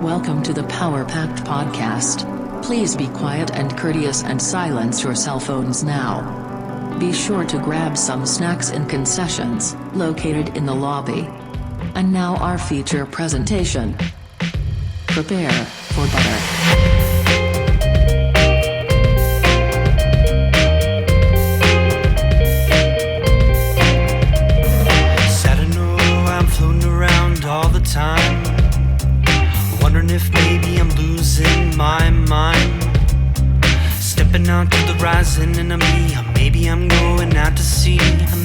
Welcome to the Power Packed Podcast. Please be quiet and courteous and silence your cell phones now. Be sure to grab some snacks and concessions, located in the lobby. And now our feature presentation. Prepare for butter. All the time, wondering if maybe I'm losing my mind. Stepping out to the rising enemy, or maybe I'm going out to sea.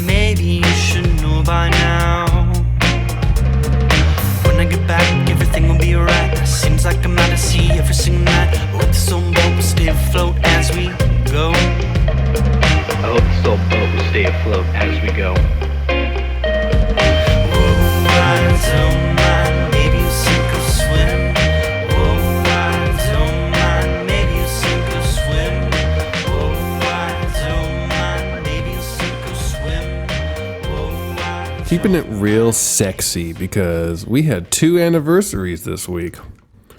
Maybe you should know by now. When I get back, everything will be alright. Seems like I'm out to sea every single night. I hope this old boat will stay afloat as we go. I hope this old boat will stay afloat as we go. Don't mind, maybe you sink or swim. Oh, I don't mind, maybe you sink or swim. Oh, I don't mind, maybe you sink or swim. Oh, I Keeping it real sexy because we had 2 anniversaries this week.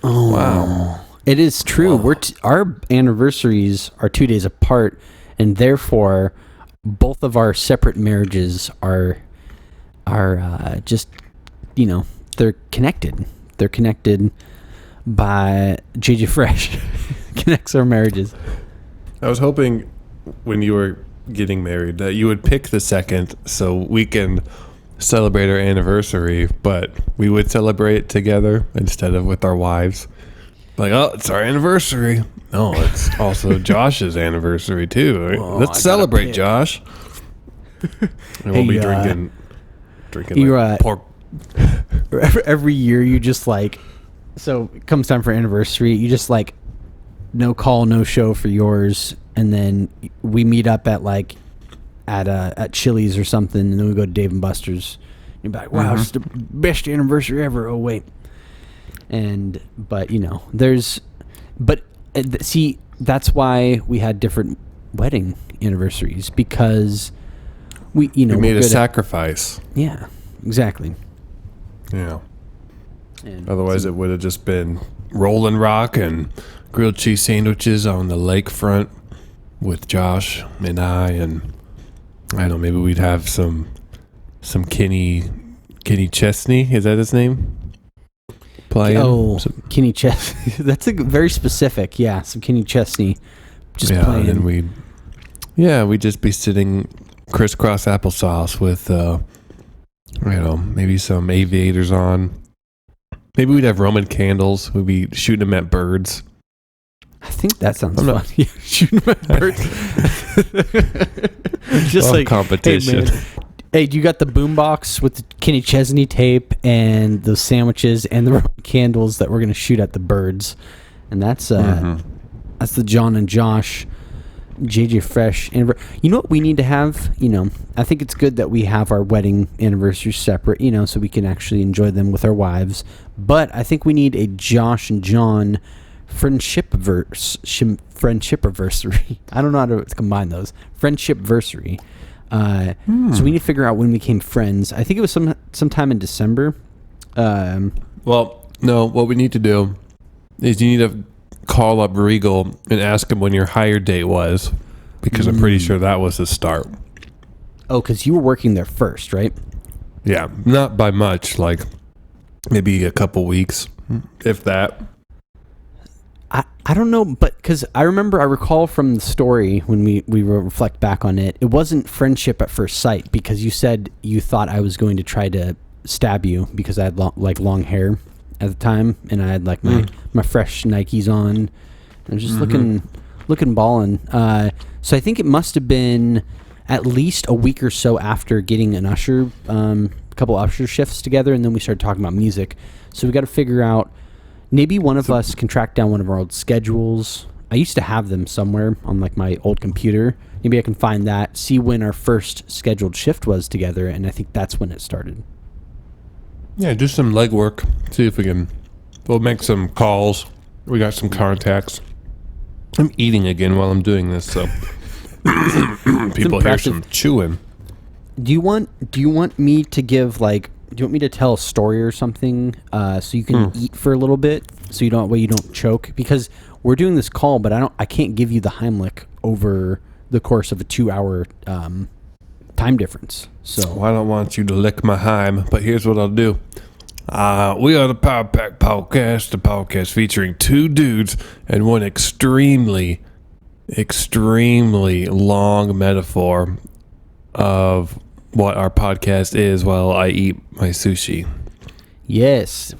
Oh, wow. It is true. Our anniversaries are 2 days apart, and therefore both of our separate marriages are just, you know, they're connected. They're connected by JJ Fresh. Connects our marriages. I was hoping when you were getting married that you would pick the second so we can celebrate our anniversary, but we would celebrate together instead of with our wives. Like, oh, it's our anniversary. No, it's also Josh's anniversary too. Right? Oh, Let's celebrate, Josh. And we'll be drinking like pork. Every year you just like, so it comes time for anniversary, you just like no call, no show for yours, and then we meet up at like at Chili's or something, and then we go to Dave and Buster's. You're like, wow, it's the best anniversary ever. Oh wait, but you know, see, that's why we had different wedding anniversaries, because we made a sacrifice. Yeah, exactly. Yeah. And otherwise, it would have just been Rolling Rock and grilled cheese sandwiches on the lakefront with Josh and I don't know, maybe we'd have some Kenny Chesney. Is that his name? Playing. Oh, Kenny Chesney. That's very specific. Yeah, some Kenny Chesney. Just playing. And we'd just be sitting crisscross applesauce with maybe some aviators on. Maybe we'd have Roman candles. We'd be shooting them at birds. I think that sounds fun. Yeah, shooting them at birds. Just like competition. Hey, you got the boombox with the Kenny Chesney tape and the sandwiches and the Roman candles that we're gonna shoot at the birds, and that's the John and Josh JJ Fresh. You know what we need to have? I think it's good that we have our wedding anniversaries separate, so we can actually enjoy them with our wives. But I think we need a Josh and John friendship-versary. I don't know how to combine those. Friendship-versary. So we need to figure out when we became friends. I think it was sometime in December. Well, no, what we need to do is you need to call up Regal and ask him when your hire date was, because I'm pretty sure that was the start. Oh, because you were working there first, right? Yeah, not by much, like maybe a couple weeks, if that. I don't know, but because I recall from the story when we reflect back on it, it wasn't friendship at first sight, because you said you thought I was going to try to stab you because I had long hair at the time, and I had like my fresh Nikes on. I was just looking ballin'. So I think it must have been at least a week or so after getting an usher, a couple usher shifts together, and then we started talking about music. So we got to figure out, maybe one of us can track down one of our old schedules. I used to have them somewhere on like my old computer. Maybe I can find that, see when our first scheduled shift was together, and I think that's when it started. Yeah, do some legwork. See if we'll make some calls. We got some contacts. I'm eating again while I'm doing this, so people hear some chewing. Do you want me to give like Do you want me to tell a story or something so you can eat for a little bit so you don't choke? Because we're doing this call, but I can't give you the Heimlich over the course of a 2-hour time difference. So Well, I don't want you to lick my Heim, but here's what I'll do. We are the Power Pack Podcast, the podcast featuring two dudes and one extremely long metaphor of what our podcast is while I eat my sushi. yes,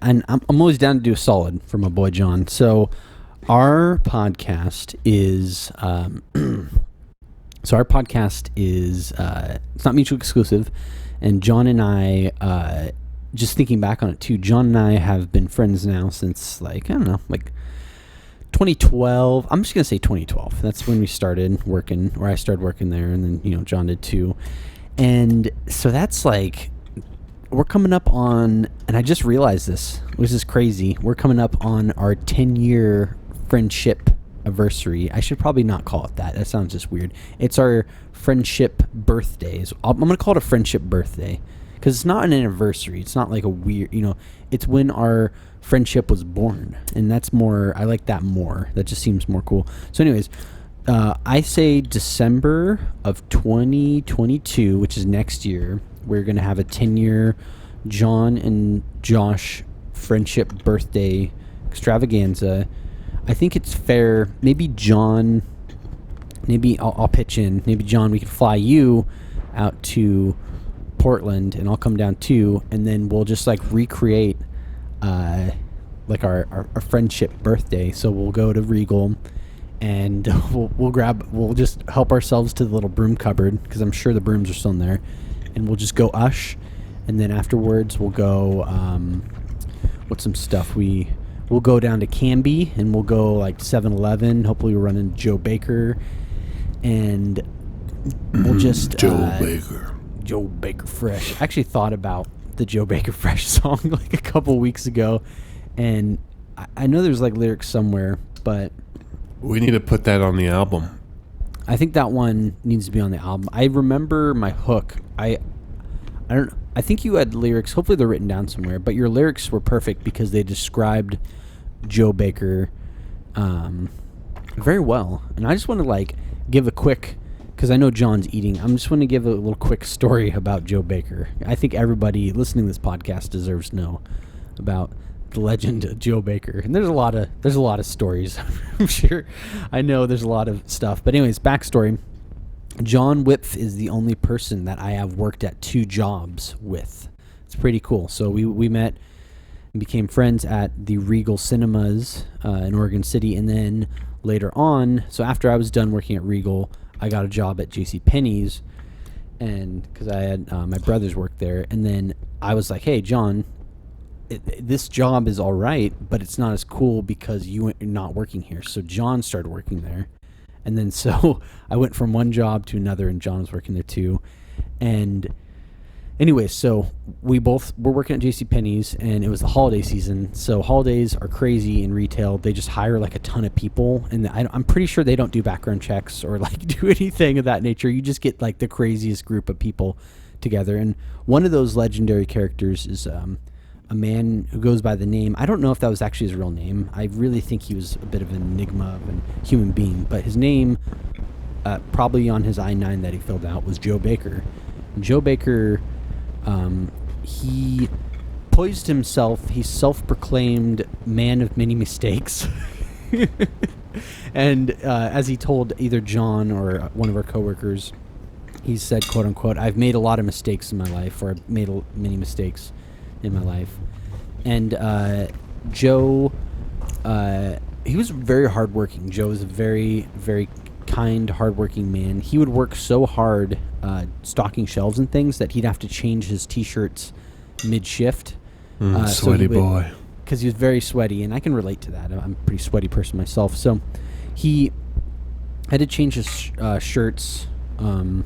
I'm always down to do a solid for my boy John. So our podcast is it's not mutually exclusive, and John and I just thinking back on it too. John and I have been friends now since like 2012. I'm just gonna say 2012. That's when we started working, or I started working there, and then John did too. And so that's like we're coming up on, and I just realized this, which is crazy. We're coming up on our 10-year friendship anniversary. I should probably not call it that. That sounds just weird. It's our friendship birthdays. I'm gonna call it a friendship birthday because it's not an anniversary. It's not like a weird, it's when our friendship was born, and that's more. I like that more. That just seems more cool. So, anyways, I say December of 2022, which is next year. We're gonna have a 10-year John and Josh friendship birthday extravaganza. I think it's fair. Maybe John. Maybe I'll pitch in. Maybe John, we can fly you out to Portland, and I'll come down too, and then we'll just like recreate like our friendship birthday. So we'll go to Regal, and we'll just help ourselves to the little broom cupboard, because I'm sure the brooms are still in there, and we'll just go Ush, and then afterwards we'll go what's some stuff we'll go down to Canby, and we'll go like 7-Eleven. Hopefully we'll run into Joe Baker, and we'll just Joe Baker Fresh. I actually thought about the Joe Baker Fresh song like a couple weeks ago, and I know there's like lyrics somewhere, but We need to put that on the album. I think that one needs to be on the album. I remember my hook. I think you had lyrics. Hopefully they're written down somewhere, but your lyrics were perfect because they described Joe Baker very well. And I just want to like give a quick, because I know John's eating. I'm just want to give a little quick story about Joe Baker. I think everybody listening to this podcast deserves to know about the legend of Joe Baker. And there's a lot of stories. I'm sure. I know there's a lot of stuff. But anyways, backstory. John Whipf is the only person that I have worked at 2 jobs with. It's pretty cool. So we met and became friends at the Regal Cinemas in Oregon City. And then later on, so after I was done working at Regal, I got a job at JCPenney's, and because I had my brothers worked there. And then I was like, hey, John, this job is all right, but it's not as cool because you're not working here. So John started working there. And then so I went from one job to another, and John was working there too. And anyway, so we both were working at JCPenney's, and it was the holiday season. So holidays are crazy in retail. They just hire like a ton of people, and I'm pretty sure they don't do background checks or like do anything of that nature. You just get like the craziest group of people together. And one of those legendary characters is a man who goes by the name, I don't know if that was actually his real name. I really think he was a bit of an enigma of a human being, but his name, probably on his I-9 that he filled out, was Joe Baker. And Joe Baker, he poised himself. He's self-proclaimed man of many mistakes. And as he told either John or one of our coworkers, he said, quote unquote, I've made a lot of mistakes in my life, or I've made many mistakes in my life. And Joe, he was very hardworking. Joe was a very, very kind, hardworking man. He would work so hard stocking shelves and things that he'd have to change his T-shirts mid-shift. Sweaty boy. Because he was very sweaty, and I can relate to that. I'm a pretty sweaty person myself. So he had to change his shirts, and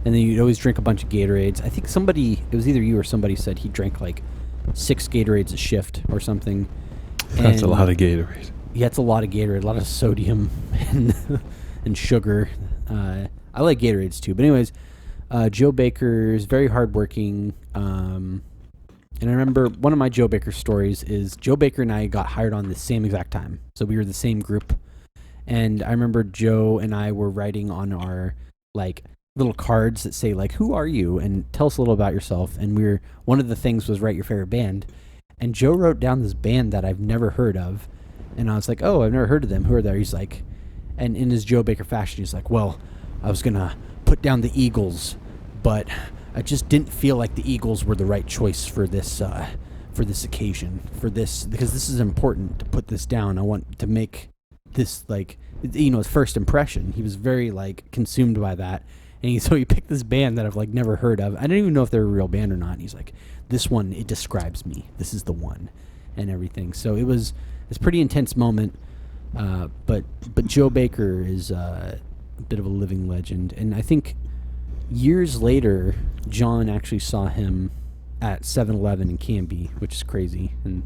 then he'd always drink a bunch of Gatorades. I think it was either you or somebody said he drank like 6 Gatorades a shift or something. That's a lot of Gatorade. Yeah, it's a lot of Gatorade, a lot of sodium and sugar. I like Gatorades too. But anyways, Joe Baker is very hardworking. And I remember one of my Joe Baker stories is Joe Baker and I got hired on the same exact time. So we were the same group. And I remember Joe and I were writing on our like little cards that say like, who are you? And tell us a little about yourself. And one of the things was write your favorite band. And Joe wrote down this band that I've never heard of. And I was like, oh, I've never heard of them. Who are they? He's like, and in his Joe Baker fashion, he's like, well, I was going to put down the Eagles, but I just didn't feel like the Eagles were the right choice for this occasion, because this is important to put this down. I want to make this like, his first impression. He was very like consumed by that. And so he picked this band that I've like never heard of. I didn't even know if they're a real band or not. And he's like, this one, it describes me. This is the one, and everything. So it's a pretty intense moment. But Joe Baker is a bit of a living legend. And I think years later, John actually saw him at 7-Eleven in Canby, which is crazy. And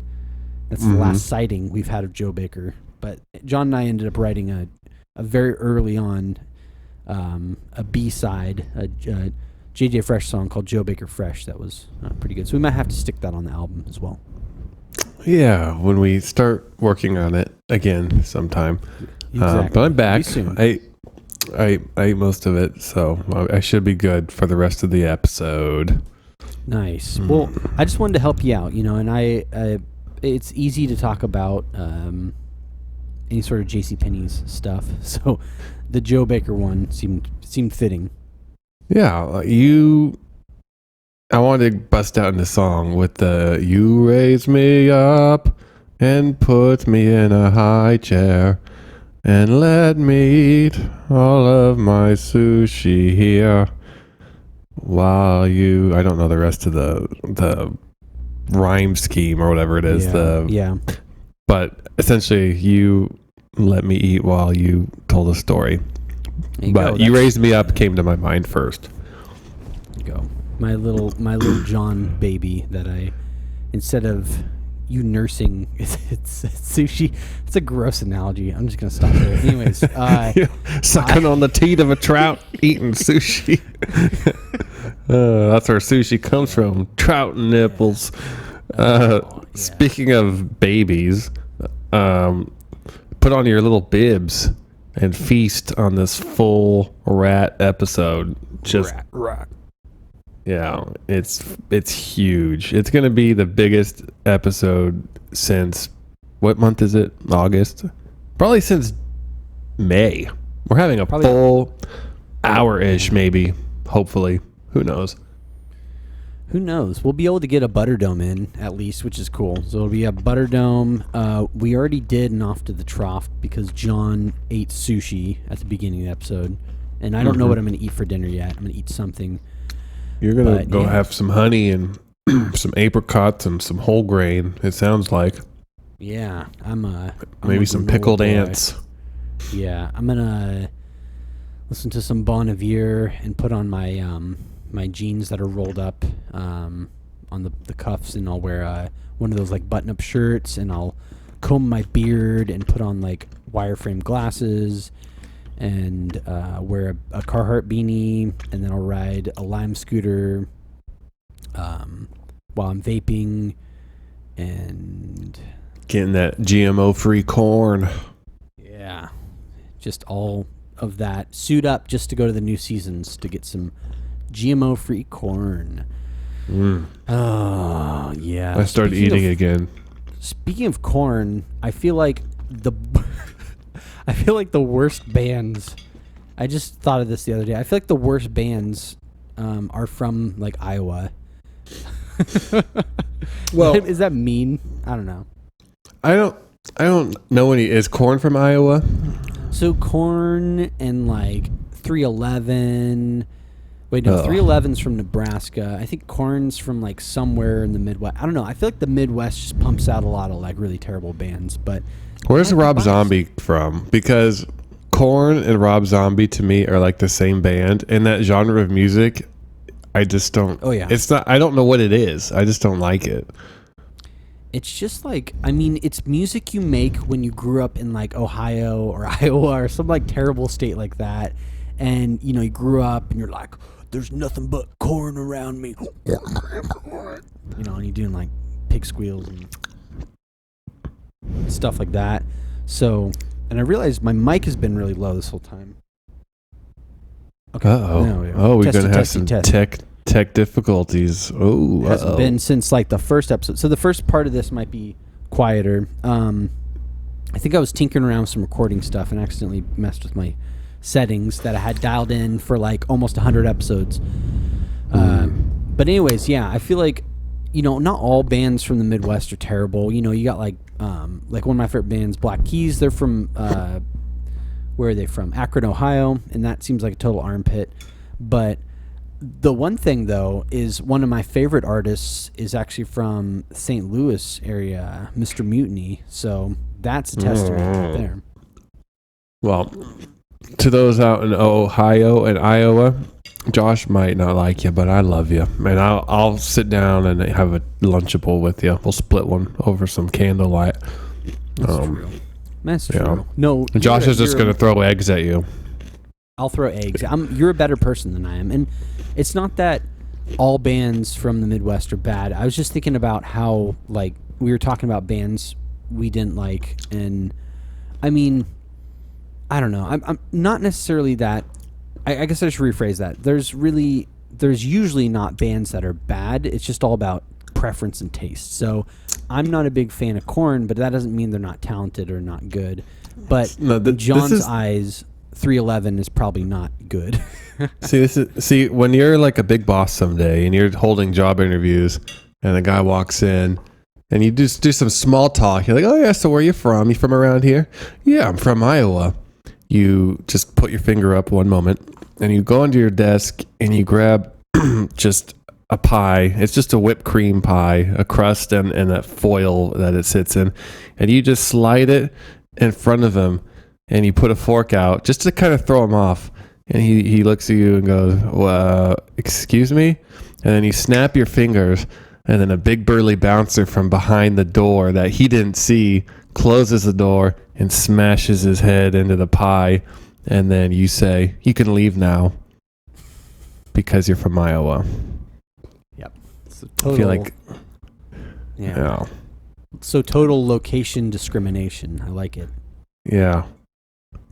that's the last sighting we've had of Joe Baker. But John and I ended up writing a very early on a B-side, a JJ Fresh song called Joe Baker Fresh that was pretty good. So we might have to stick that on the album as well. Yeah, when we start working on it again sometime. Exactly. But I'm back. Soon. I ate most of it, so I should be good for the rest of the episode. Nice. Well, I just wanted to help you out, and it's easy to talk about any sort of JCPenney's stuff. So the Joe Baker one seemed fitting. Yeah, I wanted to bust out in the song with the "You raise me up and put me in a high chair and let me eat all of my sushi here while you..." I don't know the rest of the rhyme scheme or whatever it is. Yeah. But essentially, you let me eat while you told a story. But "You raised me up" came to my mind first. Go. My little John baby that instead of you nursing, it's sushi. It's a gross analogy. I'm just gonna stop there. Anyways, sucking on the teat of a trout, eating sushi. That's where sushi comes from. Trout nipples. Speaking of babies, put on your little bibs and feast on this full rat episode. Just rat. Yeah, it's huge. It's going to be the biggest episode since, what month is it? August? Probably since May. We're having a full hour-ish, maybe. Hopefully. Who knows? Who knows? We'll be able to get a Butterdome in, at least, which is cool. So it'll be a Butterdome. We already did an Off to the Trough because John ate sushi at the beginning of the episode. And I don't know what I'm going to eat for dinner yet. I'm going to eat something. You're going to go have some honey and some apricots and some whole grain, it sounds like. Yeah. Maybe some pickled ants. Yeah. I'm going to listen to some Bon Iver and put on my my jeans that are rolled up on the cuffs, and I'll wear one of those like button-up shirts, and I'll comb my beard and put on like wireframe glasses and wear a Carhartt beanie, and then I'll ride a Lime scooter while I'm vaping and getting that GMO-free corn. Yeah, just all of that. Suit up just to go to the New Seasons to get some GMO-free corn. Oh, yeah. I started eating again. Speaking of corn, I feel like the worst bands. I just thought of this the other day. I feel like the worst bands are from like Iowa. Well, is that mean? I don't know. I don't know any. Is Korn from Iowa? So Korn and like 311. Wait, no, 311's from Nebraska. I think Korn's from like somewhere in the Midwest. I don't know. I feel like the Midwest just pumps out a lot of like really terrible bands. But where's Rob Zombie from? Because Korn and Rob Zombie to me are like the same band, and that genre of music, I just don't. Oh yeah, it's not. I don't know what it is. I just don't like it. It's just like, I mean, it's music you make when you grew up in like Ohio or Iowa or some like terrible state like that, and you know you grew up and you're like, there's nothing but corn around me. You know, and you're doing like pig squeals and stuff like that. So, and I realized my mic has been really low this whole time. Okay. Oh, we're going to have some tech difficulties. Oh, it hasn't been since like the first episode. So the first part of this might be quieter. I think I was tinkering around with some recording stuff and accidentally messed with my settings that I had dialed in for like almost 100 episodes. But anyways, yeah, I feel like, you know, not all bands from the Midwest are terrible. You know, you got like one of my favorite bands, Black Keys. They're from, where are they from? Akron, Ohio. And that seems like a total armpit. But the one thing, though, is one of my favorite artists is actually from St. Louis area, Mr. Mutiny. So that's a testament right there. Well, to those out in Ohio and Iowa, Josh might not like you, but I love you. And I'll sit down and have a Lunchable with you. We'll split one over some candlelight. That's true. That's true. Yeah. No, Josh is just going to throw eggs at you. I'll throw eggs. You're a better person than I am. And it's not that all bands from the Midwest are bad. I was just thinking about how, like, we were talking about bands we didn't like. And, I mean, I don't know. I'm not necessarily that. I guess I should rephrase that. There's usually not bands that are bad. It's just all about preference and taste. So I'm not a big fan of Korn, but that doesn't mean they're not talented or not good. But in John's eyes, 311 is probably not good. See, when you're like a big boss someday and you're holding job interviews and a guy walks in and you just do some small talk, you're like, oh yeah, so where are you from? You from around here? Yeah, I'm from Iowa. You just put your finger up one moment and you go into your desk and you grab just a pie. It's just a whipped cream pie, a crust and that foil that it sits in. And you just slide it in front of him and you put a fork out just to kind of throw him off. And he looks at you and goes, well, excuse me? And then you snap your fingers and then a big burly bouncer from behind the door that he didn't see closes the door and smashes his head into the pie. And then you say, you can leave now because you're from Iowa. Yep. I feel like, yeah. So total location discrimination. I like it. Yeah.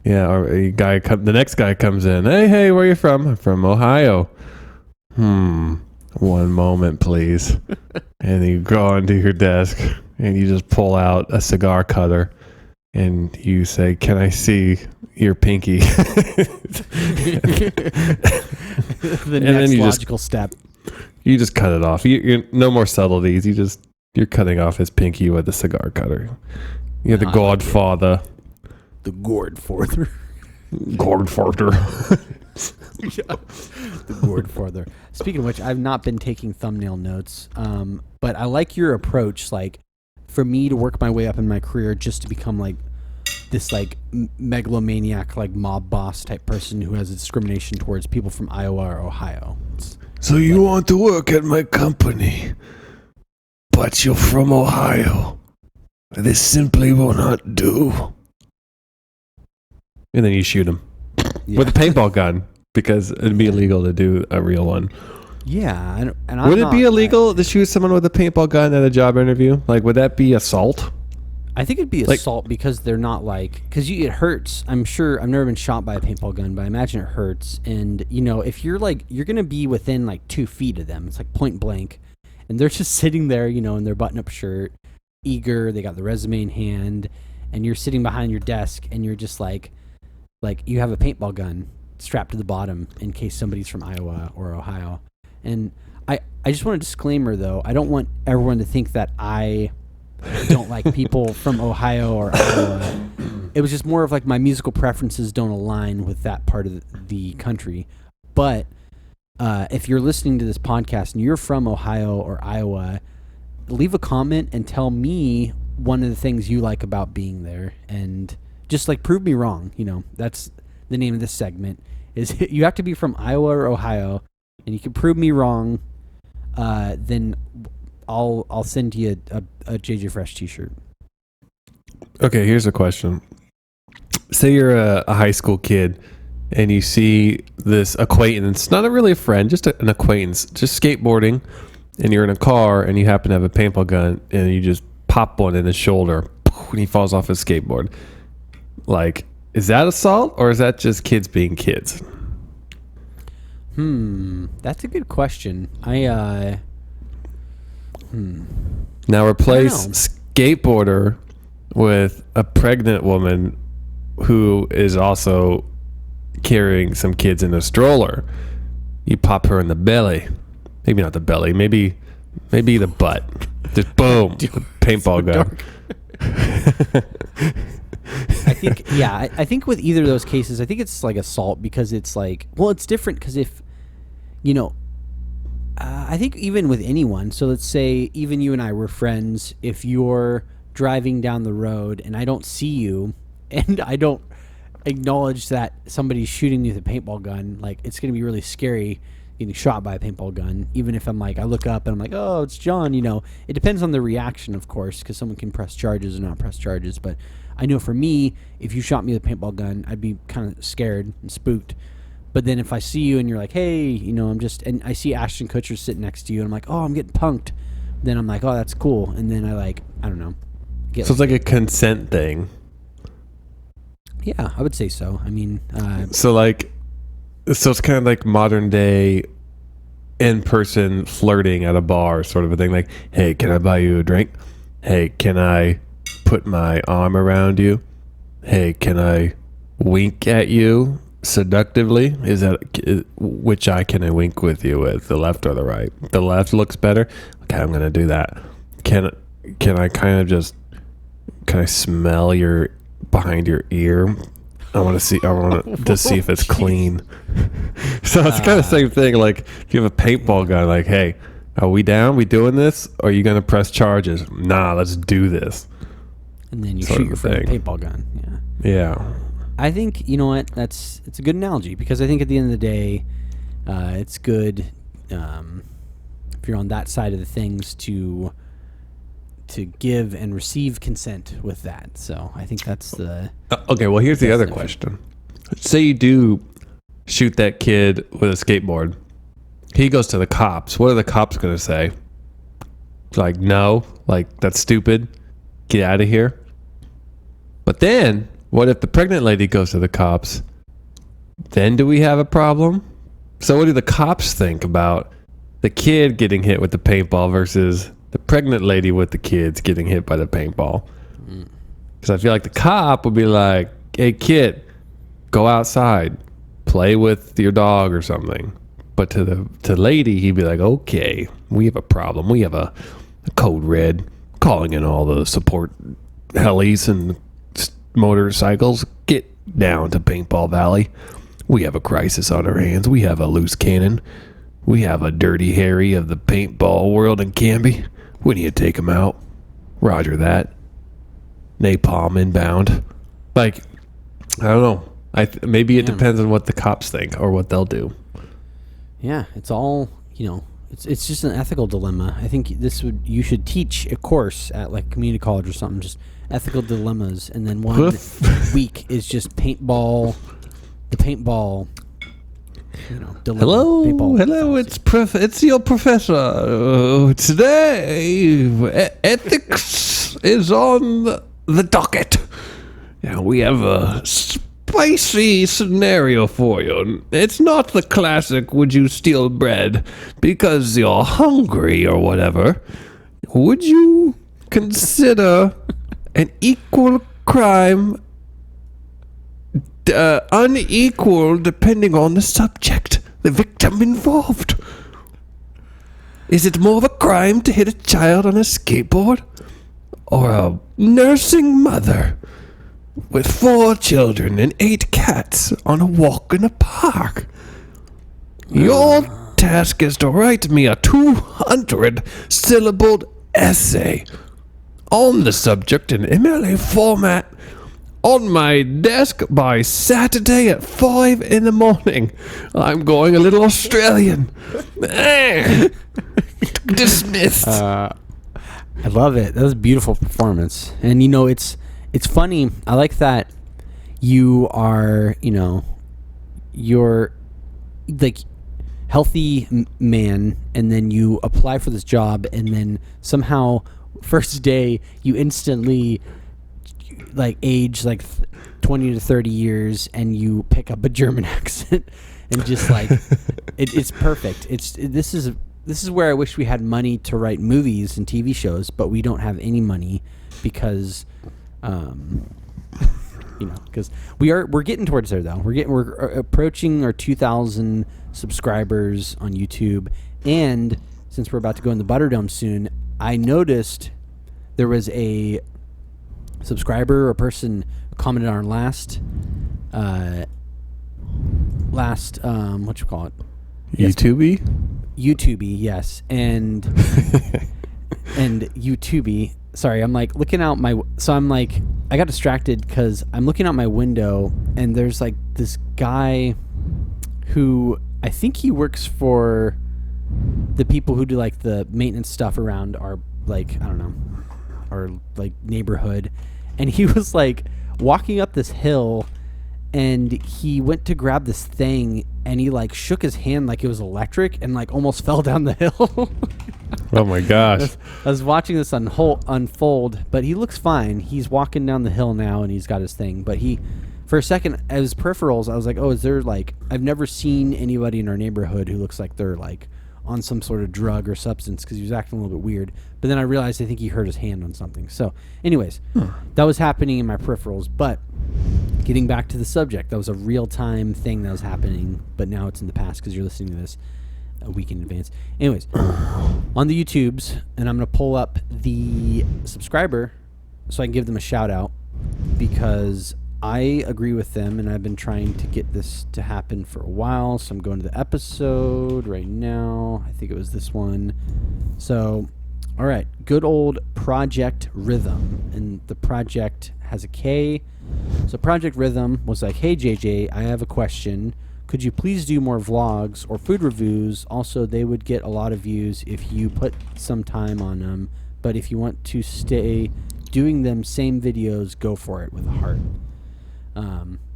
Yeah, or the next guy comes in. Hey, where are you from? I'm from Ohio. One moment, please. And you go onto your desk and you just pull out a cigar cutter and you say, can I see your pinky? The next logical step. You just cut it off. You're no more subtleties. You're cutting off his pinky with a cigar cutter. You're the Godfather. The Gordfather. Gordfather. The Gordfather. Speaking of which, I've not been taking thumbnail notes, but I like your approach. Like, for me to work my way up in my career just to become like this like megalomaniac, like mob boss type person who has a discrimination towards people from Iowa or Ohio. So you want to work at my company, but you're from Ohio. This simply will not do. And then you shoot him with a paintball gun because it'd be illegal to do a real one. Yeah, and would it be illegal to shoot someone with a paintball gun at a job interview? Like, would that be assault? I think it'd be assault because they're not like, because it hurts. I'm sure I've never been shot by a paintball gun, but I imagine it hurts. And you know, if you're like, you're gonna be within like 2 feet of them. It's like point blank, and they're just sitting there, you know, in their button-up shirt, eager. They got the resume in hand, and you're sitting behind your desk, and you're just like you have a paintball gun strapped to the bottom in case somebody's from Iowa or Ohio. And I just want a disclaimer, though. I don't want everyone to think that I don't like people from Ohio or Iowa. It was just more of like my musical preferences don't align with that part of the country. But if you're listening to this podcast and you're from Ohio or Iowa, leave a comment and tell me one of the things you like about being there, and just like prove me wrong. You know, that's the name of this segment. Is you have to be from Iowa or Ohio, and you can prove me wrong. Then I'll send you a JJ Fresh t-shirt. Okay, here's a question. Say you're a high school kid and you see this acquaintance, not a really a friend, just an acquaintance, just skateboarding, and you're in a car and you happen to have a paintball gun and you just pop one in his shoulder and he falls off his skateboard. Like, is that assault or is that just kids being kids? That's a good question. Now replace skateboarder with a pregnant woman who is also carrying some kids in a stroller. You pop her in the belly. Maybe not the belly. Maybe the butt. Just boom. Paintball gun. I think with either of those cases, I think it's like assault because it's like, well, it's different because if, I think even with anyone, so let's say even you and I were friends, if you're driving down the road and I don't see you and I don't acknowledge that somebody's shooting me with a paintball gun, like it's going to be really scary getting shot by a paintball gun. Even if I'm like, I look up and I'm like, oh, it's John, it depends on the reaction, of course, because someone can press charges or not press charges. But I know for me, if you shot me with a paintball gun, I'd be kind of scared and spooked. But then if I see you and you're like, hey, and I see Ashton Kutcher sitting next to you and I'm like, oh, I'm getting punked. Then I'm like, oh, that's cool. And then I don't know. So it's like a consent thing. Yeah, I would say so. I mean, so it's kind of like modern day in-person flirting at a bar sort of a thing. Like, hey, can I buy you a drink? Hey, can I put my arm around you? Hey, can I wink at you seductively? Which eye can I wink with you with, the left or the right? The left looks better. Okay, I'm gonna do that. Can I smell your behind your ear? I want to see if it's clean. So it's kind of the same thing. Like if you have a paintball gun, like, hey, are we down? We doing this? Or are you gonna press charges? Nah, let's do this. And then you shoot your friend with a paintball gun. Yeah. I think, you know what, it's a good analogy because I think at the end of the day, it's good if you're on that side of the things to give and receive consent with that. So I think that's the... Okay, well, here's the other question. Say you do shoot that kid with a skateboard. He goes to the cops. What are the cops going to say? Like, no, like, that's stupid. Get out of here. But then, what if the pregnant lady goes to the cops? Then do we have a problem? So what do the cops think about the kid getting hit with the paintball versus the pregnant lady with the kids getting hit by the paintball? Because I feel like the cop would be like, hey, kid, go outside, play with your dog or something. But to the lady, he'd be like, okay, we have a problem. We have a code red, calling in all the support helis and motorcycles. Get down to Paintball Valley. We have a crisis on our hands. We have a loose cannon. We have a dirty Harry of the paintball world in Canby. We need to take him out. Roger that. Napalm inbound. Like, I don't know. Maybe it depends on what the cops think or what they'll do. Yeah, it's all, it's just an ethical dilemma. I think you should teach a course at like community college or something, just ethical dilemmas, and then one week is just paintball, the paintball. Hello, it's your professor. Today, ethics is on the docket. We have a spicy scenario for you. It's not the classic, would you steal bread because you're hungry or whatever. Would you consider an equal crime unequal depending on the subject, the victim involved? Is it more of a crime to hit a child on a skateboard or a nursing mother with 4 children and 8 cats on a walk in a park? Your task is to write me a 200-syllabled essay on the subject in MLA format on my desk by Saturday at 5 in the morning. I'm going a little Australian. Dismissed. I love it. That was a beautiful performance. And it's funny. I like that you are, you're like healthy man, and then you apply for this job, and then somehow first day you instantly like age like 20 to 30 years, and you pick up a German accent, and just like it's perfect. This is where I wish we had money to write movies and TV shows, but we don't have any money because because we're getting towards there though. We're approaching our 2,000 subscribers on YouTube, and since we're about to go in the Butterdome soon, I noticed there was a subscriber or person commented on our last what you call it, YouTubey, yes, and YouTubey. Sorry, I'm like looking out I got distracted because I'm looking out my window, and there's like this guy who I think he works for the people who do like the maintenance stuff around our, like, I don't know, our like neighborhood, and he was like walking up this hill, and he went to grab this thing, and he like shook his hand like it was electric, and like almost fell down the hill. Oh my gosh. I was watching this unfold, but he looks fine. He's walking down the hill now, and he's got his thing. But for a second, as peripherals, I was like, oh, is there like, I've never seen anybody in our neighborhood who looks like they're like on some sort of drug or substance, because he was acting a little bit weird. But then I realized I think he hurt his hand on something. So anyways, that was happening in my peripherals. But getting back to the subject, that was a real-time thing that was happening, but now it's in the past because you're listening to this a week in advance. Anyways, on the YouTubes, and I'm going to pull up the subscriber so I can give them a shout out, because I agree with them, and I've been trying to get this to happen for a while. So I'm going to the episode right now. I think it was this one. So, all right, good old Project Rhythm, and the project has a K. So Project Rhythm was like, hey JJ, I have a question. Could you please do more vlogs or food reviews? Also, they would get a lot of views if you put some time on them. But if you want to stay doing them same videos, go for it, with a heart.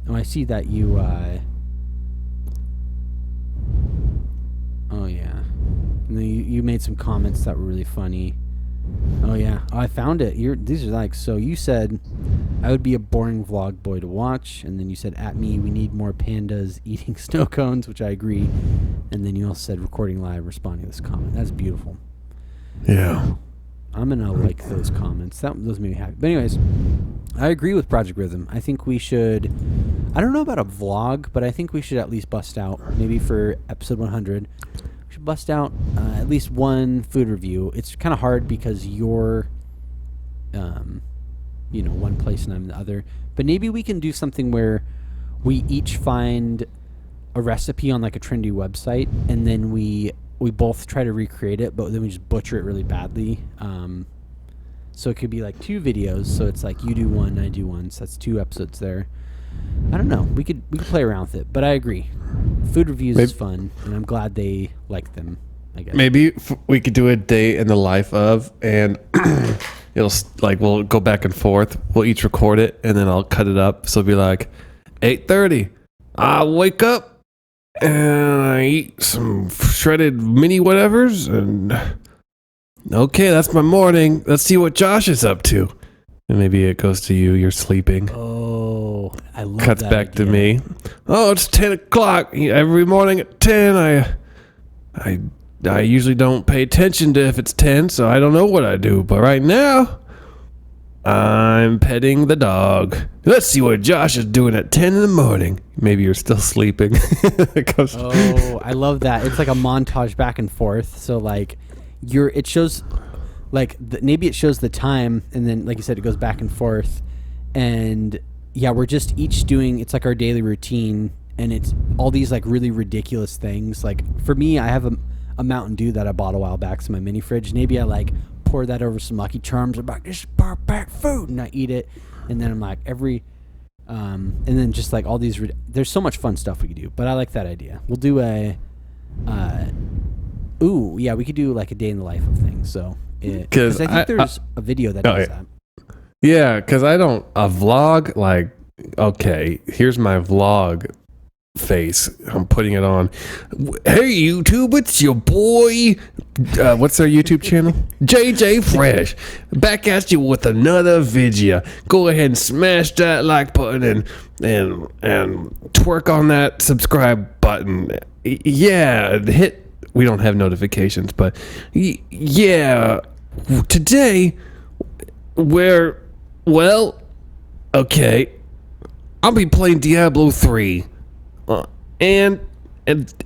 I see that you... oh, yeah. And then you made some comments that were really funny. Oh, yeah. Oh, I found it. These are like... So you said, I would be a boring vlog boy to watch. And then you said, at me, we need more pandas eating snow cones, which I agree. And then you also said, recording live, responding to this comment. That's beautiful. Yeah. I'm going to like those comments. Those made me happy. But anyways, I agree with Project Rhythm. I think we should... I don't know about a vlog, but I think we should at least bust out, maybe for episode 100... should bust out at least one food review. It's kind of hard because you're one place and I'm the other, but maybe we can do something where we each find a recipe on like a trendy website, and then we both try to recreate it, but then we just butcher it really badly. So it could be like 2 videos, so it's like you do one, I do one, so that's 2 episodes there. I don't know. We could play around with it, but I agree. Food reviews is fun, and I'm glad they like them, I guess. Maybe we could do a day in the life of, and it'll like we'll go back and forth. We'll each record it, and then I'll cut it up. So it'll be like 8:30. I wake up and I eat some shredded mini whatevers, and okay, that's my morning. Let's see what Josh is up to. And maybe it goes to you. You're sleeping. Oh, I love Cuts that back idea. to me. Oh, it's 10 o'clock. Every morning at 10, I usually don't pay attention to if it's 10, so I don't know what I do. But right now, I'm petting the dog. Let's see what Josh is doing at 10 in the morning. Maybe you're still sleeping. Oh, I love that. It's like a montage back and forth. So like, it shows... like maybe it shows the time, and then like you said, it goes back and forth, and yeah, we're just each doing, it's like our daily routine, and it's all these like really ridiculous things. Like for me, I have a Mountain Dew that I bought a while back, so my mini fridge, maybe I like pour that over some Lucky Charms. I'm like, this is perfect food, and I eat it, and then I'm like and then just like all these there's so much fun stuff we could do, but I like that idea. We'll do we could do like a day in the life of things. So because I think there's a video that does that. Yeah, because a vlog, like, okay, here's my vlog face. I'm putting it on. Hey YouTube, it's your boy. What's our YouTube channel? JJ Fresh. Back at you with another video. Go ahead and smash that like button and twerk on that subscribe button. Yeah, hit. We don't have notifications, but yeah. Today, okay. I'll be playing Diablo 3. And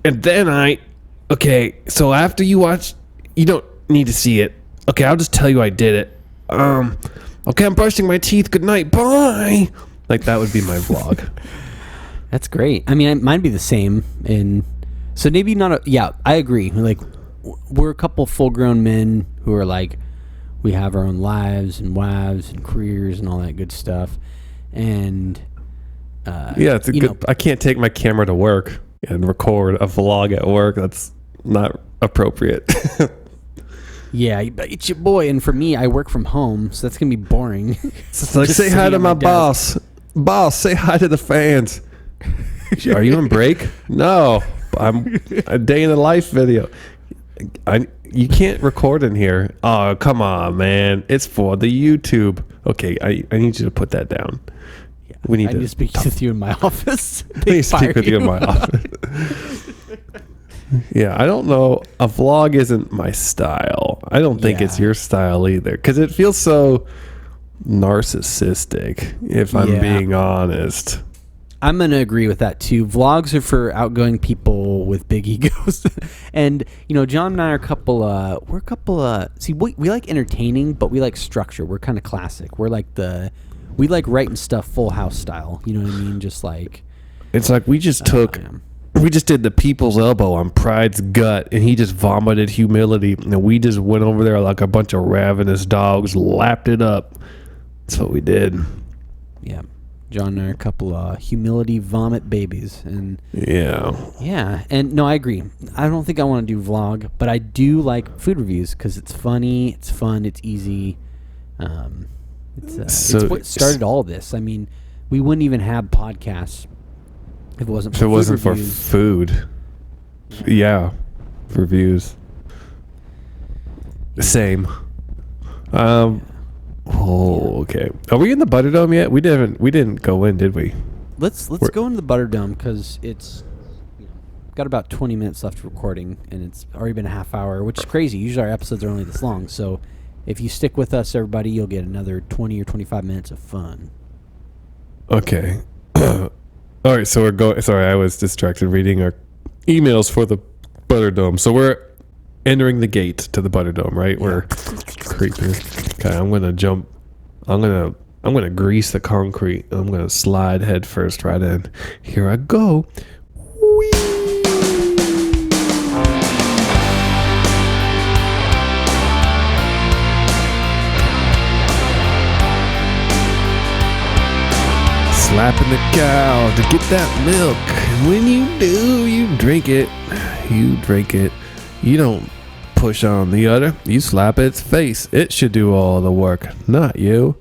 then okay, so after you watch, you don't need to see it. Okay, I'll just tell you I did it. Okay, I'm brushing my teeth. Good night. Bye. Like, that would be my vlog. That's great. I mean, mine'd be the same. And so maybe not yeah, I agree. Like, we're a couple full-grown men who are like, we have our own lives and wives and careers and all that good stuff. And yeah, it's a good. I can't take my camera to work and record a vlog at work. That's not appropriate. Yeah, it's your boy, and for me, I work from home, so that's gonna be boring. It's like, say hi to my boss. Boss, say hi to the fans. Are you on break? No, I'm a day in the life video. You can't record in here. Oh, come on, man! It's for the YouTube. Okay, I need you to put that down. We need to speak with you in my office. Please speak with you in my office. Yeah, I don't know. A vlog isn't my style. I don't think it's your style either, because it feels so narcissistic, if I'm being honest. I'm going to agree with that too. Vlogs are for outgoing people with big egos. And, John and I are we're a couple, see, we like entertaining, but we like structure. We're kind of classic. We're like we like writing stuff Full House style. You know what I mean? Just like, it's like we just did the people's elbow on Pride's gut, and he just vomited humility, and we just went over there like a bunch of ravenous dogs, lapped it up. That's what we did. Yeah. John and I are a couple of humility vomit babies. And yeah. And no, I agree. I don't think I want to do vlog, but I do like food reviews because it's funny, it's fun, it's easy. It's what started all this. I mean, we wouldn't even have podcasts if it wasn't for food. Yeah, reviews. Same. Oh, okay. Are we in the Butterdome yet? We didn't go in, did we? Let's go into the Butterdome because it's got about 20 minutes left of recording, and it's already been a half hour, which is crazy. Usually our episodes are only this long, so if you stick with us, everybody, you'll get another 20 or 25 minutes of fun. Okay. All right, so we're going. Sorry, I was distracted reading our emails for the Butterdome. So we're entering the gate to the Butterdome, right? We're creeping. Okay, I'm gonna jump. I'm gonna grease the concrete. I'm gonna slide head first right in. Here I go. Whee! Slapping the cow to get that milk. And when you do, you drink it. You drink it. You don't push on the udder. You slap its face. It should do all the work, not you.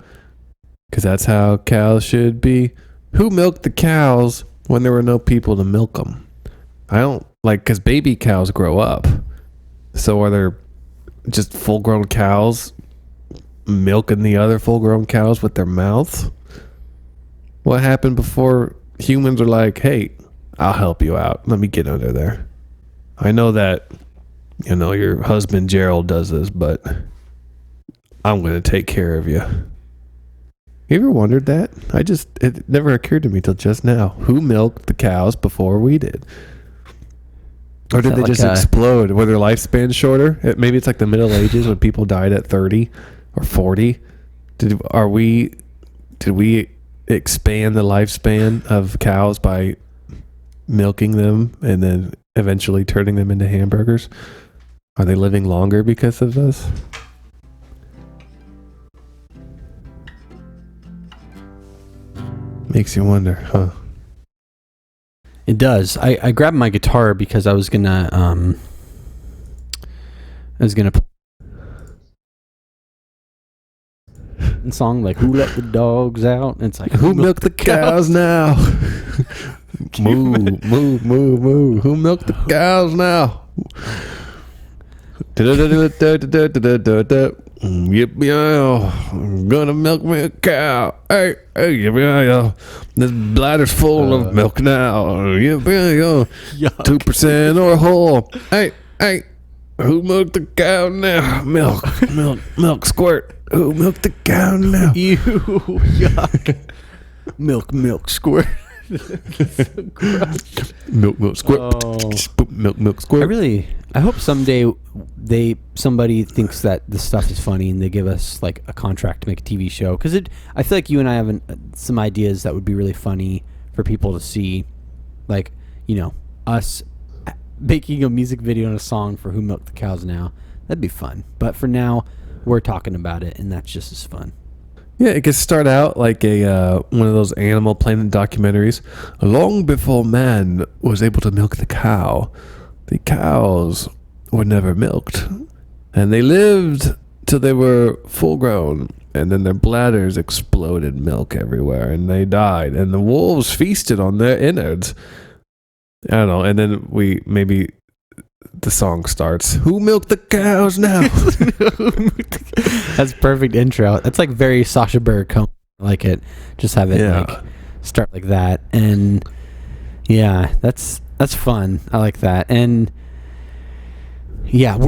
Because that's how cows should be. Who milked the cows when there were no people to milk them? I don't because baby cows grow up. So are there just full-grown cows milking the other full-grown cows with their mouths? What happened before humans are like, hey, I'll help you out. Let me get under there. I know that, your husband Gerald does this, but I'm going to take care of you. You ever wondered that? It never occurred to me till just now. Who milked the cows before we did? Or did they just explode? Were their lifespans shorter? Maybe it's like the Middle Ages when people died at 30 or 40. Did we expand the lifespan of cows by milking them and then eventually turning them into hamburgers? Are they living longer because of this? Makes you wonder, huh? It does. I grabbed my guitar because I was gonna song like "Who Let the Dogs Out?" And it's like who milked the cows now? Moo, moo, moo, moo. Who milked the cows now? Yep, yeah, I'm gonna milk me a cow. Hey, yeah. This bladder's full of milk now. Yep, yeah. 2% or whole. Hey, who milked the cow now? Milk, squirt. Who milked the cow now? Ew, yuck. Milk, squirt. So gross. Milk, squirt. Oh. Milk, squirt. I hope someday somebody thinks that this stuff is funny and they give us like a contract to make a TV show. Because I feel like you and I have some ideas that would be really funny for people to see, like, us making a music video and a song for Who Milked the Cows Now. That'd be fun. But for now, we're talking about it, and that's just as fun. Yeah, it could start out like one of those Animal Planet documentaries. Long before man was able to milk the cow, the cows were never milked. And they lived till they were full grown. And then their bladders exploded milk everywhere, and they died. And the wolves feasted on their innards. I don't know. And then the song starts. Who milked the cows now? That's perfect intro. That's like very Sacha Baron Cohen. I like it. Just have it like start like that. And yeah, that's fun. I like that. And yeah,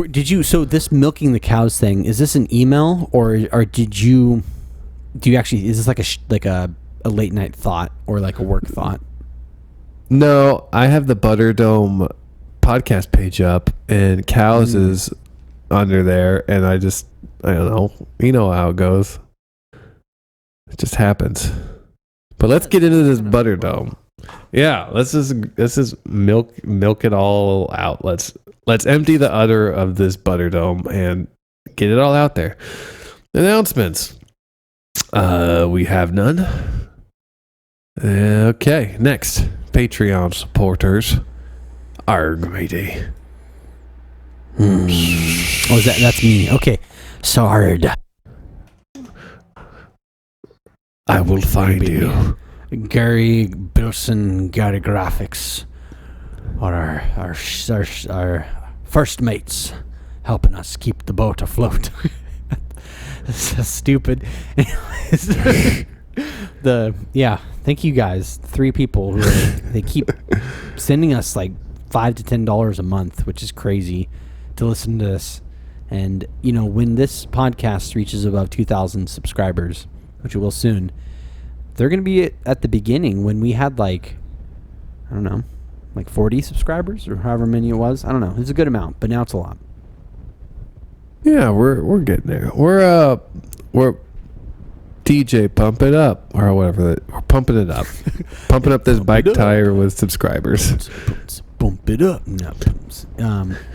so this milking the cows thing, is this an email or do you actually, is this like a late night thought or like a work thought? No, I have the Butterdome podcast page up, and cows is under there, and I don't know. You know how it goes. It just happens. But let's get into this Butterdome. Yeah, let's just milk it all out. Let's empty the udder of this Butterdome and get it all out there. Announcements. We have none. Okay, next. Patreon supporters. Arg, matey. Oh, that's me. Okay. Sard. I will find you. Gary Bilson, Gary Graphics are our first mates, helping us keep the boat afloat. That's so stupid. Thank you guys. 3 people who they keep sending us like $5 to $10 a month, which is crazy to listen to this. And when this podcast reaches above 2,000 subscribers, which it will soon, they're going to be at the beginning when we had like 40 subscribers or however many it was. I don't know. It's a good amount, but now it's a lot. Yeah, we're getting there. We're DJ pump it up or whatever. We're pumping it up. Pumping up this bike tire with subscribers. Bump it up. No.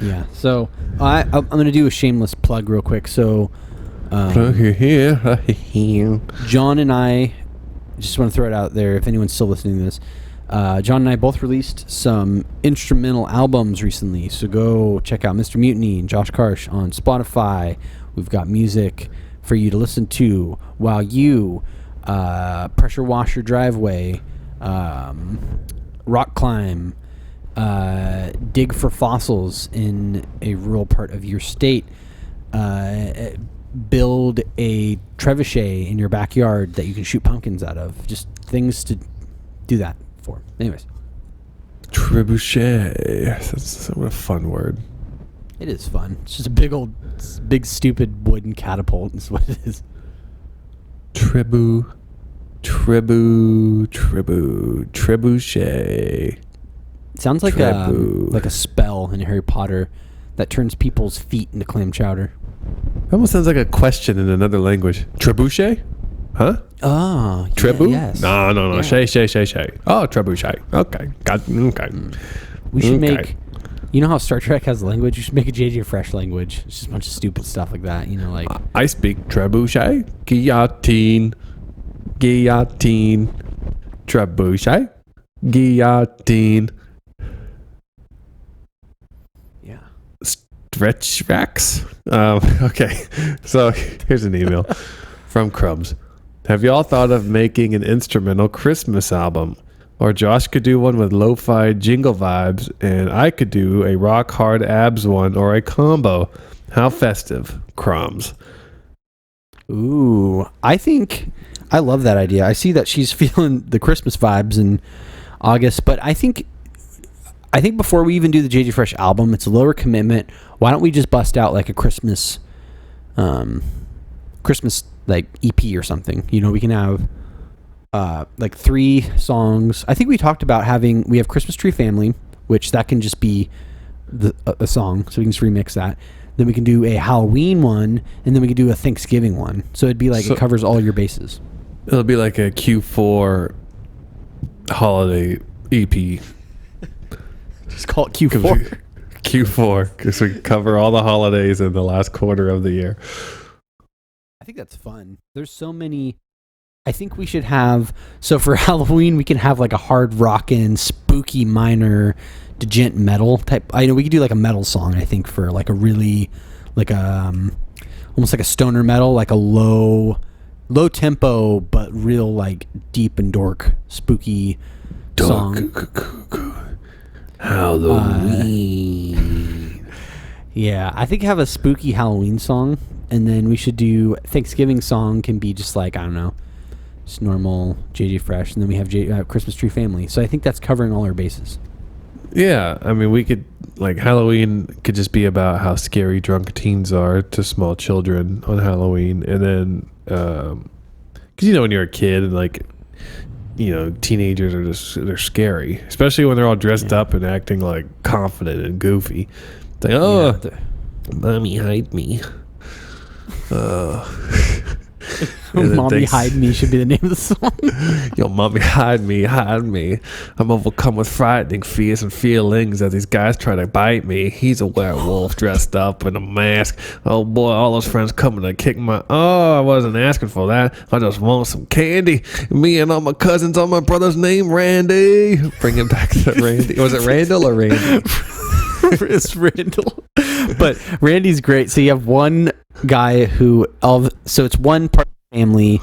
Yeah. So I'm going to do a shameless plug real quick. So John and I, just want to throw it out there if anyone's still listening to this. John and I both released some instrumental albums recently, so go check out Mr. Mutiny and Josh Karsh on Spotify. We've got music for you to listen to while you pressure wash your driveway, rock climb, dig for fossils in a rural part of your state, build a trebuchet in your backyard that you can shoot pumpkins out of. Just things to do that for. Anyways. Trebuchet. That's what a fun word. It is fun. It's just a big stupid wooden catapult is what it is. Trebuchet. It sounds like a spell in Harry Potter that turns people's feet into clam chowder. It almost sounds like a question in another language. Trebuchet? Huh? Oh, Trebu? Yes. No. Yeah. Shay. Oh, trebuchet. Okay. Okay. We should make... You know how Star Trek has a language? You should make a JJ Fresh language. It's just a bunch of stupid stuff like that. Like... I speak trebuchet. Guillotine. Trebuchet. Guillotine. Yeah. Stretch racks. Okay. So here's an email from Crumbs. Have y'all thought of making an instrumental Christmas album? Or Josh could do one with lo-fi jingle vibes, and I could do a rock hard abs one, or a combo. How festive, crumbs. Ooh, I think I love that idea. I see that she's feeling the Christmas vibes in August, but I think before we even do the JJ Fresh album, it's a lower commitment. Why don't we just bust out like a Christmas like EP or something? You know, we can have like 3 songs. I think we talked about we have Christmas Tree Family, which that can just be a song, so we can just remix that. Then we can do a Halloween one, and then we can do a Thanksgiving one. So it'd be like it covers all your bases. It'll be like a Q4 holiday EP. Just call it Q4. Q4, because we cover all the holidays in the last quarter of the year. I think that's fun. There's so many. I think we should have, so for Halloween, we can have like a hard rockin', spooky minor, djent metal type. I know we could do like a metal song, I think, for like a really, like almost like a stoner metal, like a low tempo, but real like deep and dork, spooky song. Halloween. Yeah, I think have a spooky Halloween song, and then we should do Thanksgiving song can be just like, I don't know, just normal JJ Fresh, and then we have Christmas Tree Family. So I think that's covering all our bases. Yeah, I mean, we could, like, Halloween could just be about how scary drunk teens are to small children on Halloween, and then, because, you know, when you're a kid, and, like, you know, teenagers are they're scary, especially when they're all dressed up and acting, like, confident and goofy. It's like, oh, mommy, hide me. Mommy Hide Me should be the name of the song. Yo, mommy, hide me, hide me. I'm overcome with frightening fears and feelings as these guys try to bite me. He's a werewolf dressed up in a mask. Oh boy, all those friends coming to kick my... Oh, I wasn't asking for that. I just want some candy. Me and all my cousins on my brother's name, Randy. Bring it back to Randy. Was it Randal or Randy? It's Randal. But Randy's great. So you have one guy who... So it's one part family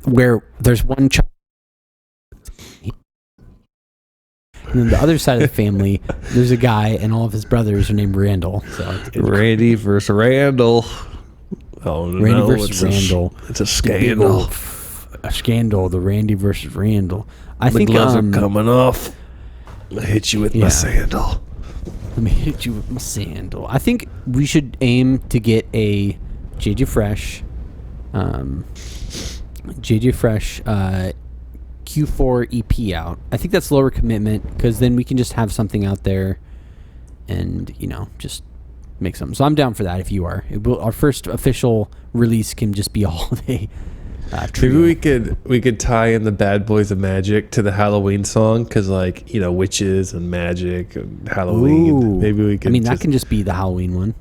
where there's one child, and then the other side of the family there's a guy and all of his brothers are named Randal. So it's Randy versus Randal. Oh no, Randy versus Randal. It's a scandal. A scandal. The Randy versus Randal. I think gloves are coming off. I hit you with my sandal. Let me hit you with my sandal. I think we should aim to get a JJ Fresh Q4 EP out. I think that's lower commitment because then we can just have something out there and, you know, just make something. So I'm down for that if you are. Our first official release can just be a holiday trio. Maybe we could tie in the Bad Boys of Magic to the Halloween song because, like, you know, witches and magic and Halloween. Ooh. Maybe we could. I mean, that can just be the Halloween one.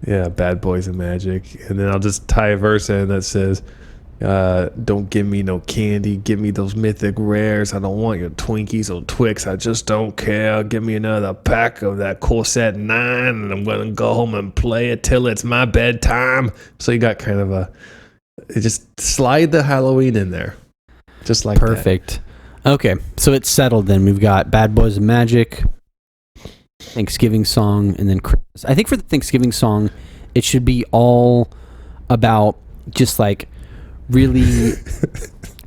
Yeah, Bad Boys and Magic. And then I'll just tie a verse in that says, don't give me no candy. Give me those mythic rares. I don't want your Twinkies or Twix. I just don't care. Give me another pack of that Corset 9, and I'm going to go home and play it till it's my bedtime. So you got kind of just slide the Halloween in there. Just like Perfect. That. Okay, so it's settled then. We've got Bad Boys and Magic, Thanksgiving song, and then Christmas. I think for the Thanksgiving song, it should be all about just like really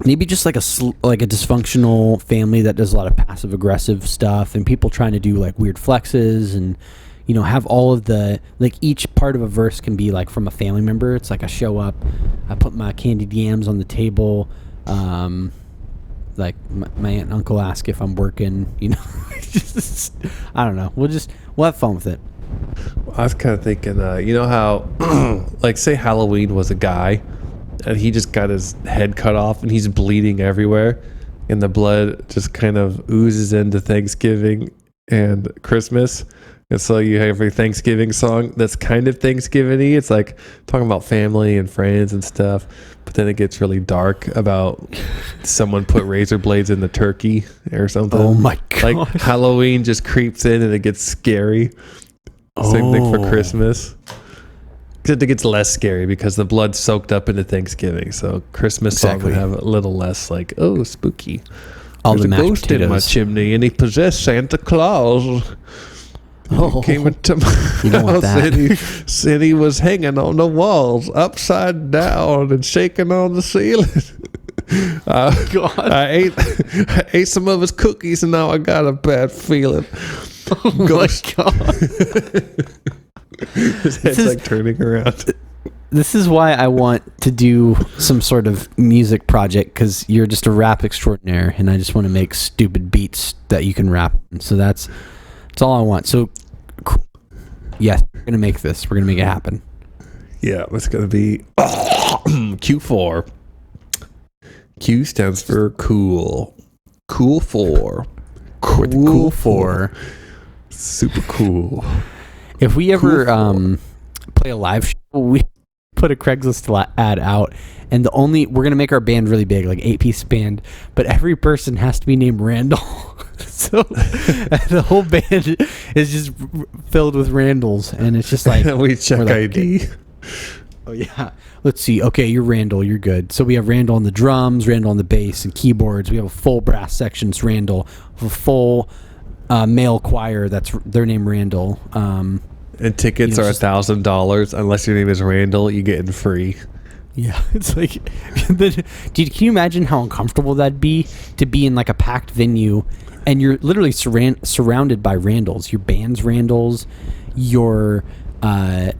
maybe just like a dysfunctional family that does a lot of passive aggressive stuff and people trying to do like weird flexes and, you know, have all of the, like, each part of a verse can be like from a family member. It's like I show up, I put my candied yams on the table, like my aunt and uncle ask if I'm working, you know. Just, I don't know. We'll have fun with it. I was kind of thinking, you know how, like, say Halloween was a guy, and he just got his head cut off, and he's bleeding everywhere, and the blood just kind of oozes into Thanksgiving and Christmas, and so you have a Thanksgiving song that's kind of Thanksgiving-y. It's like talking about family and friends and stuff, but then it gets really dark about someone put razor blades in the turkey or something. Oh my god! Like Halloween just creeps in and it gets scary. Same thing for Christmas. Except it gets less scary because the blood's soaked up into Thanksgiving. So Christmas song would have a little less like, oh, spooky. All There's the a mashed ghost in my potatoes. chimney, and he possessed Santa Claus. Oh, Came into my you don't want house, that. and said he was hanging on the walls, upside down, and shaking on the ceiling. God. I ate some of his cookies, and now I got a bad feeling. Oh my God. His head's is- like turning around. This is why I want to do some sort of music project, because you're just a rap extraordinaire, and I just want to make stupid beats that you can rap. And so that's all I want. So, yes, we're gonna make this. We're gonna make it happen. Yeah, it's gonna be Q4. Q stands for cool. Cool 4. We're the cool 4. Super cool. If we ever Cool 4. play a live show, we put a Craigslist ad out, and we're gonna make our band really big, like 8-piece band, but every person has to be named Randal. So the whole band is just filled with Randals, and it's just like We check we're like, ID. oh yeah, let's see. Okay, you're Randal. You're good. So we have Randal on the drums, Randal on the bass and keyboards. We have a full brass section. It's Randal. A full male choir. That's their name, Randal. And tickets You know, are it's $1,000 unless your name is Randall. You get in free. Yeah, it's like, can you imagine how uncomfortable that'd be to be in like a packed venue, and you're literally surrounded by Randals. Your band's Randals, your, the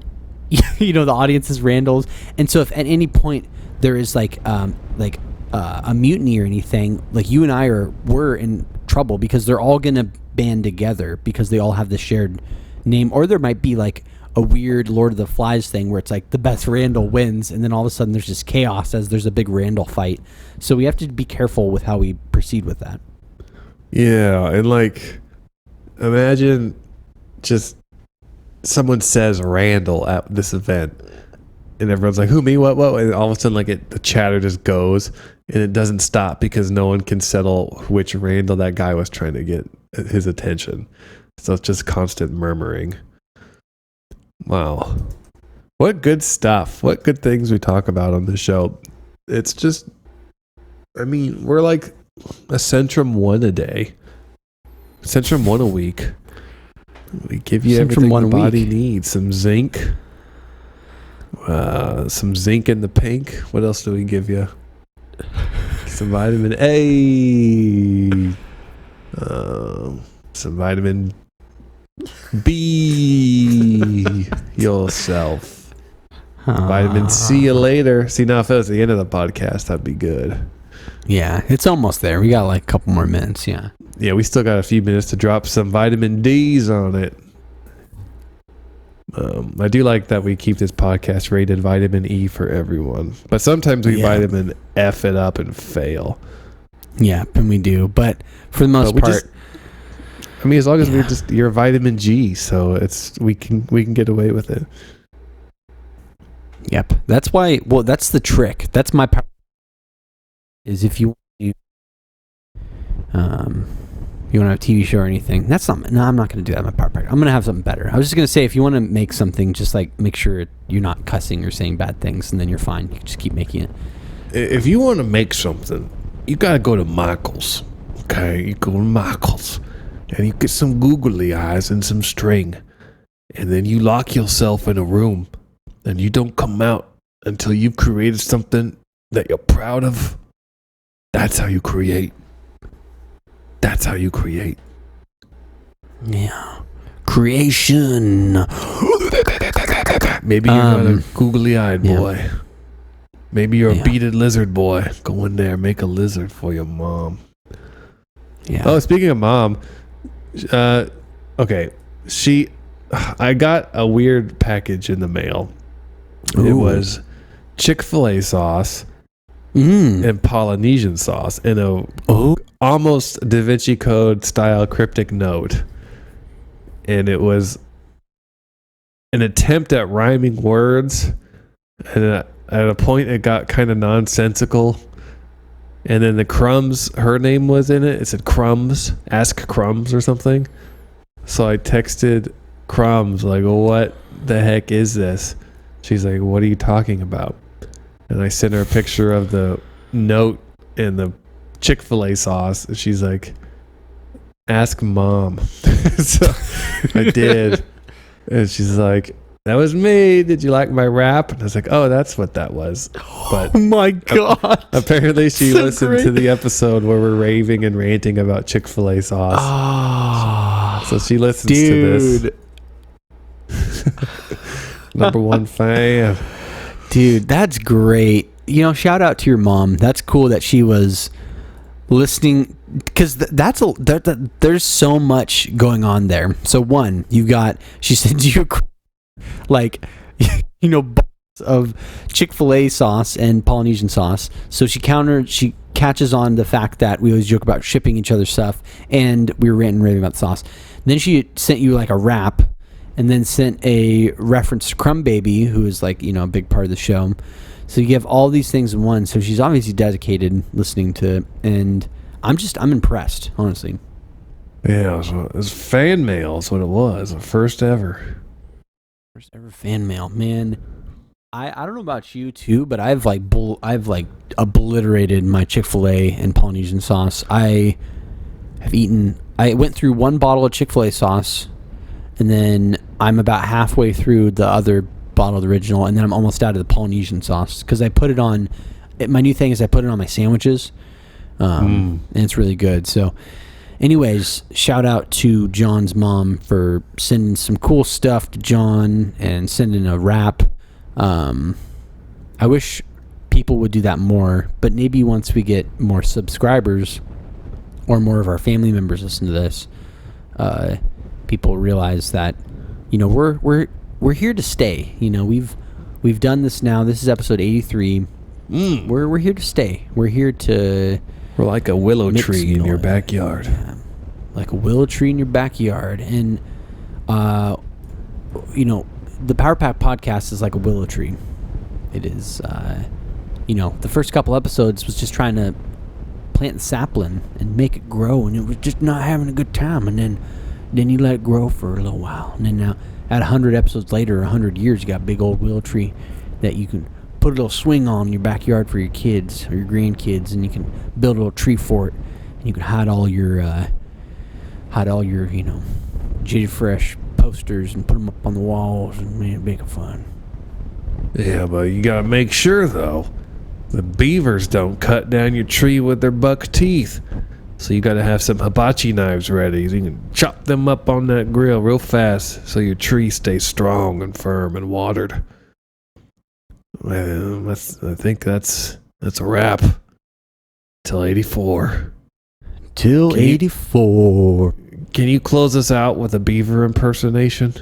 audience is Randals, and so if at any point there is like a mutiny or anything, like you and I we're in trouble because they're all gonna band together because they all have the shared name, or there might be like a weird Lord of the Flies thing where it's like the best Randal wins, and then all of a sudden there's just chaos as there's a big Randal fight. So we have to be careful with how we proceed with that. Yeah, and like, imagine just someone says Randall at this event, and everyone's like, "Who, me? What?" And all of a sudden, like the chatter just goes, and it doesn't stop because no one can settle which Randall that guy was trying to get his attention. So it's just constant murmuring. Wow, what good stuff! What good things we talk about on this show. It's just, I mean, we're like a Centrum 1 a day, Centrum 1 a week. We give you Centrum everything 1 the a body week. needs. Some zinc, some zinc in the pink. What else do we give you? Some vitamin A, some vitamin B yourself. Vitamin C you later. See, now if it was the end of the podcast, that'd be good. Yeah, it's almost there. We got like a couple more minutes. Yeah. Yeah, we still got a few minutes to drop some vitamin D's on it. I do like that we keep this podcast rated vitamin E for everyone, but sometimes we vitamin F it up and fail. Yeah, and we do, but for the most part, I mean, as long as you're vitamin G, so we can get away with it. yep. That's why. Well, that's the trick. That's my power. Is if you you want to have a TV show or anything, that's not. No, I'm not going to do that. My power pack. I'm going to have something better. I was just going to say, if you want to make something, just like make sure you're not cussing or saying bad things, and then you're fine. You can just keep making it. If you want to make something, you got to go to Michael's. Okay, you go to Michael's, and you get some googly eyes and some string, and then you lock yourself in a room, and you don't come out until you've created something that you're proud of. That's how you create. That's how you create. Yeah. Creation. Maybe you're not a googly-eyed yeah. boy. Maybe you're Yeah. a beaded lizard boy. Go in there, make a lizard for your mom. Yeah. Oh, speaking of mom, okay, I got a weird package in the mail. It Ooh. was Chick-fil-A sauce and Polynesian sauce in a almost Da Vinci Code style cryptic note. And it was an attempt at rhyming words. And at a point, it got kind of nonsensical. And then the Crumbs, her name was in it. It said Crumbs, ask Crumbs or something. So I texted Crumbs, like, well, what the heck is this? She's like, what are you talking about? And I sent her a picture of the note and the Chick-fil-A sauce. And she's like, ask mom. So I did. And she's like, that was me. Did you like my rap? And I was like, oh, that's what that was. But Oh my God. apparently she So listened great. to the episode where we're raving and ranting about Chick-fil-A sauce. Oh, So she listens to dude. this. Number one fan. Dude, that's great. You know, shout out to your mom. That's cool that she was listening, because there's so much going on there. So one, she sends you like, you know, of Chick-fil-A sauce and Polynesian sauce. So she catches on the fact that we always joke about shipping each other stuff, and we were ranting and raving about the sauce. And then she sent you like a rap, and then sent a reference to Crumb Baby, who is like, you know, a big part of the show. So you have all these things in one. So she's obviously dedicated listening to it, and I'm impressed, honestly. Yeah, it was fan mail is what it was. The first ever. First ever fan mail, man. I don't know about you too, but I've obliterated my Chick-fil-A and Polynesian sauce. I went through one bottle of Chick-fil-A sauce, and then I'm about halfway through the other bottle of the original, and then I'm almost out of the Polynesian sauce because I put it on. My new thing is I put it on my sandwiches, and it's really good. So, anyways, shout out to John's mom for sending some cool stuff to John and sending a rap. I wish people would do that more, but maybe once we get more subscribers or more of our family members listen to this, people realize that, you know, we're here to stay. You know, we've done this now. This is episode 83. We're here to stay. We're here to. We're like a willow tree in your backyard. Yeah, like a willow tree in your backyard, and you know, the Power Pack podcast is like a willow tree. It is. You know, the first couple episodes was just trying to plant the sapling and make it grow, and it was just not having a good time, and then you let it grow for a little while, and then now at 100 episodes later, 100 years, you got a big old willow tree that you can put a little swing on in your backyard for your kids or your grandkids, and you can build a little tree fort, and you can hide all your you know, Jitty Fresh posters and put them up on the walls, and man, make it fun. Yeah, but you gotta make sure though, the beavers don't cut down your tree with their buck teeth. So you gotta have some hibachi knives ready. So you can chop them up on that grill real fast so your tree stays strong and firm and watered. I think that's a wrap. Till 84. Till 84. Can you close us out with a beaver impersonation?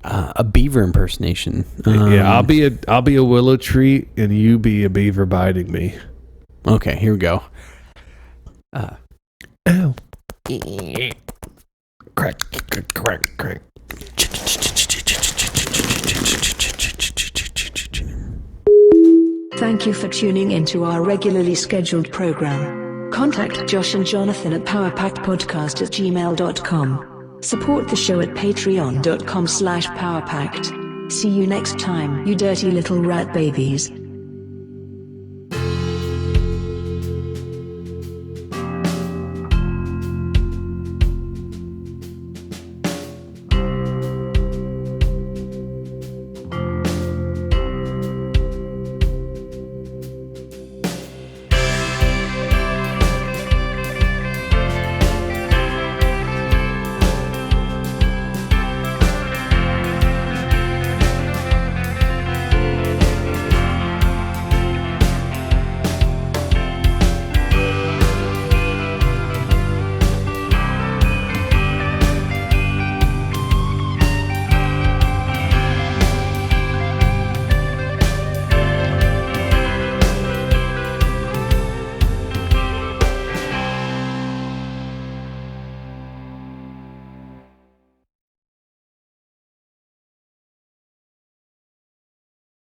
A beaver impersonation. Yeah, I'll be a willow tree and you be a beaver biting me. Okay, here we go. Ow. Crack, crack, crack. Thank you for tuning into our regularly scheduled program. Contact Josh and Jonathan at powerpackedpodcast@gmail.com. Support the show at patreon.com/powerpacked. See you next time, you dirty little rat babies.